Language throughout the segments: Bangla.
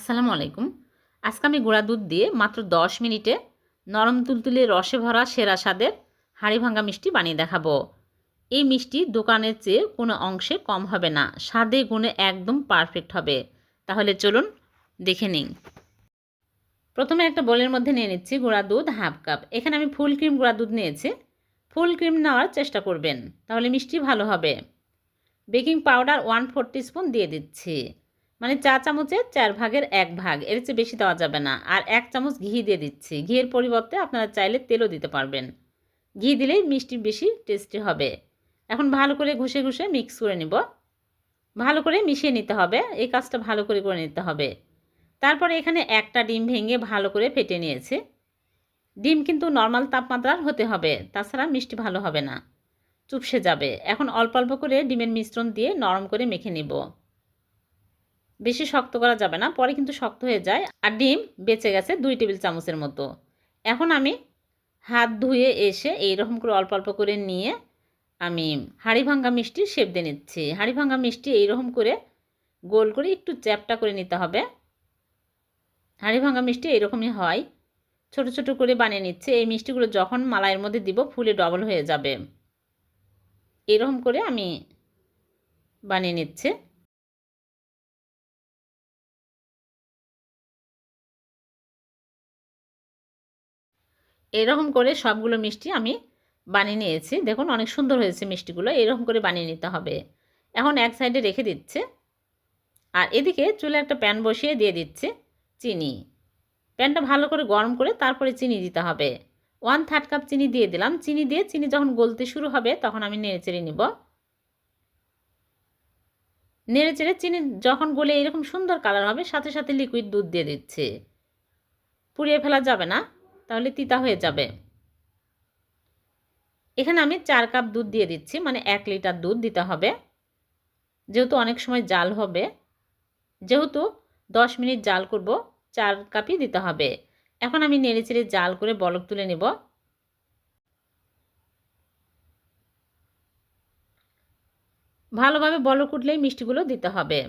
আসসালামু আলাইকুম। আজকে আমি গুঁড়া দুধ দিয়ে মাত্র 10 মিনিটে নরম তুলতুলে রসে ভরা সেরা স্বাদের হাঁড়ি ভাঙা মিষ্টি বানিয়ে দেখাবো। এই মিষ্টি দোকানের চেয়ে কোনো অংশে কম হবে না, স্বাদে গুণে একদম পারফেক্ট হবে। তাহলে চলুন দেখে নিন। প্রথমে একটা বোলের মধ্যে নিয়ে নিচ্ছি গুঁড়া দুধ হাফ কাপ। এখানে আমি ফুল ক্রিম গুঁড়া দুধ নিয়েছি। ফুল ক্রিম নেওয়ার চেষ্টা করবেন, তাহলে মিষ্টি ভালো হবে। বেকিং পাউডার 1/4 টিস্পুন দিয়ে দিচ্ছি, মানে চা চামচের 4 ভাগের 1 ভাগ, এর চেয়ে বেশি দেওয়া যাবে না। আর 1 চামচ ঘি দিয়ে দিচ্ছি। ঘিয়ের পরিবর্তে আপনারা চাইলে তেলও দিতে পারবেন। ঘি দিলেই মিষ্টি বেশি টেস্টি হবে। এখন ভালো করে ঘষে ঘষে মিক্স করে নিব। ভালো করে মিশিয়ে নিতে হবে, এই কাজটা ভালো করে করে নিতে হবে। তারপরে এখানে একটা ডিম ভেঙে ভালো করে ফেটে নিয়েছি। ডিম কিন্তু নর্মাল তাপমাত্রার হতে হবে, তাছাড়া মিষ্টি ভালো হবে না, চুপসে যাবে। এখন অল্প অল্প করে ডিমের মিশ্রণ দিয়ে নরম করে মেখে নিব। বেশি শক্ত করা যাবে না, পরে কিন্তু শক্ত হয়ে যায়। আর ডিম বেঁচে গেছে 2 টেবিল চামচের মতো। এখন আমি হাত ধুয়ে এসে এইরকম করে অল্প অল্প করে নিয়ে আমি হাঁড়ি ভাঙা মিষ্টির শেপ দিয়ে নিচ্ছি। হাঁড়ি ভাঙা মিষ্টি এইরকম করে গোল করে একটু চ্যাপটা করে নিতে হবে। হাঁড়ি ভাঙা মিষ্টি এইরকমই হয়। ছোট ছোট করে বানিয়ে নিচ্ছে। এই মিষ্টিগুলো যখন মালাইয়ের মধ্যে দিব ফুলে ডবল হয়ে যাবে। এরকম করে আমি বানিয়ে নিচ্ছে। এরকম করে সবগুলো মিষ্টি আমি বানিয়ে নিয়েছি। দেখুন অনেক সুন্দর হয়েছে মিষ্টিগুলো। এরকম করে বানিয়ে নিতে হবে। এখন এক সাইডে রেখে দিচ্ছে। আর এদিকে চুলে একটা প্যান বসিয়ে দিয়ে দিচ্ছে চিনি। প্যানটা ভালো করে গরম করে তারপরে চিনি দিতে হবে। 1/3 কাপ চিনি দিয়ে দিলাম। চিনি দিয়ে চিনি যখন গলতে শুরু হবে তখন আমি নেড়েচেড়ে নিব। নেড়েচেড়ে চিনি যখন গলে এরকম সুন্দর কালার হবে সাথে সাথে লিকুইড দুধ দিয়ে দিচ্ছে। পুড়িয়ে ফেলা যাবে না, তাহলে তিতা হয়ে যাবে। এখানে আমি 4 কাপ দুধ দিয়ে দিচ্ছি, মানে 1 লিটার দুধ দিতে হবে। যেহেতু অনেক সময় জাল হবে, যেহেতু 10 মিনিট জাল করব, 4 কাপই দিতে হবে। এখন আমি নেড়েচেড়ে জাল করে বলক তুলে নেব। ভালোভাবে বলক উঠলেই মিষ্টিগুলো দিতে হবে।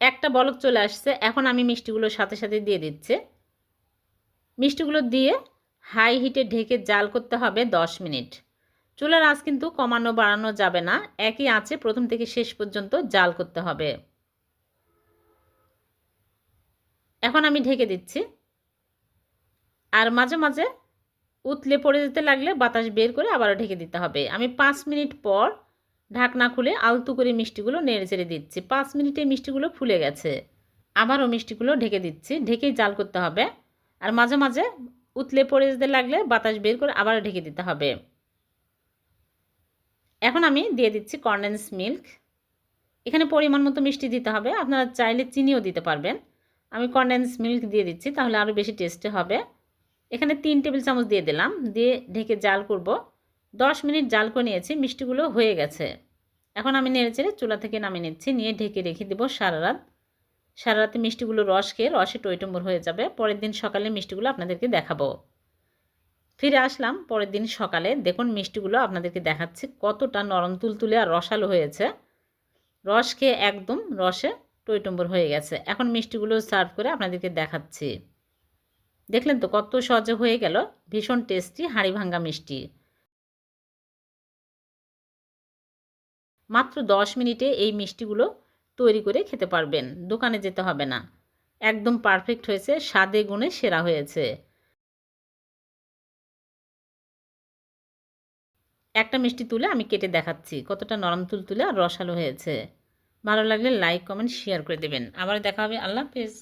একটা বলক চলে আসছে। এখন আমি মিষ্টিগুলো সাথে সাথে দিয়ে দিচ্ছি। মিষ্টিগুলো দিয়ে হাই হিটে ঢেকে জাল করতে হবে 10 মিনিট। চুলার আঁচ কিন্তু কমানো বাড়ানো যাবে না, একই আঁচে প্রথম থেকে শেষ পর্যন্ত জাল করতে হবে। এখন আমি ঢেকে দিচ্ছি। আর মাঝে মাঝে উতলে পড়ে যেতে লাগলে বাতাস বের করে আবারও ঢেকে দিতে হবে। আমি 5 মিনিট পর ঢাকনা খুলে আলতু করে মিষ্টিগুলো নেড়েচেড়ে দিচ্ছি। 5 মিনিটে মিষ্টিগুলো ফুলে গেছে। আবারও মিষ্টিগুলো ঢেকে দিচ্ছি। ঢেকেই জাল করতে হবে। আর মাঝে মাঝে উতলে পড়ে যেতে লাগলে বাতাস বের করে আবারও ঢেকে দিতে হবে। এখন আমি দিয়ে দিচ্ছি কনডেন্স মিল্ক। এখানে পরিমাণ মতো মিষ্টি দিতে হবে, আপনারা চাইলে চিনিও দিতে পারবেন। আমি কনডেন্স মিল্ক দিয়ে দিচ্ছি, তাহলে আরও বেশি টেস্টি হবে। এখানে 3 টেবিল চামচ দিয়ে দিলাম। দিয়ে ঢেকে জাল করব। 10 মিনিট জাল করে নিয়েছি, মিষ্টিগুলো হয়ে গেছে। এখন আমি নেড়েচেড়ে চুলা থেকে নামিয়ে নিচ্ছি। নিয়ে ঢেকে রেখে দেবো সারা রাত। সারা রাতে মিষ্টিগুলো রস খেয়ে রসে টইটম্বর হয়ে যাবে। পরের দিন সকালে মিষ্টিগুলো আপনাদেরকে দেখাবো। ফিরে আসলাম পরের দিন সকালে। দেখুন মিষ্টিগুলো আপনাদেরকে দেখাচ্ছি কতটা নরম তুলতুলে আর রসালো হয়েছে। রস খেয়ে একদম রসে টইটম্বর হয়ে গেছে। এখন মিষ্টিগুলো সার্ভ করে আপনাদেরকে দেখাচ্ছি। দেখলেন তো কত সহজে হয়ে গেল ভীষণ টেস্টি হাঁড়ি ভাঙ্গা মিষ্টি। মাত্র 10 মিনিটে এই মিষ্টিগুলো তৈরি করে খেতে পারবেন, দোকানে যেতে হবে না। একদম পারফেক্ট হয়েছে, স্বাদে গুণে সেরা হয়েছে। একটা মিষ্টি তুলে আমি কেটে দেখাচ্ছি কতটা নরম তুলতুলে আর রসালো হয়েছে। ভালো লাগলে লাইক কমেন্ট শেয়ার করে দেবেন। আবার দেখা হবে। আল্লাহ হাফেজ।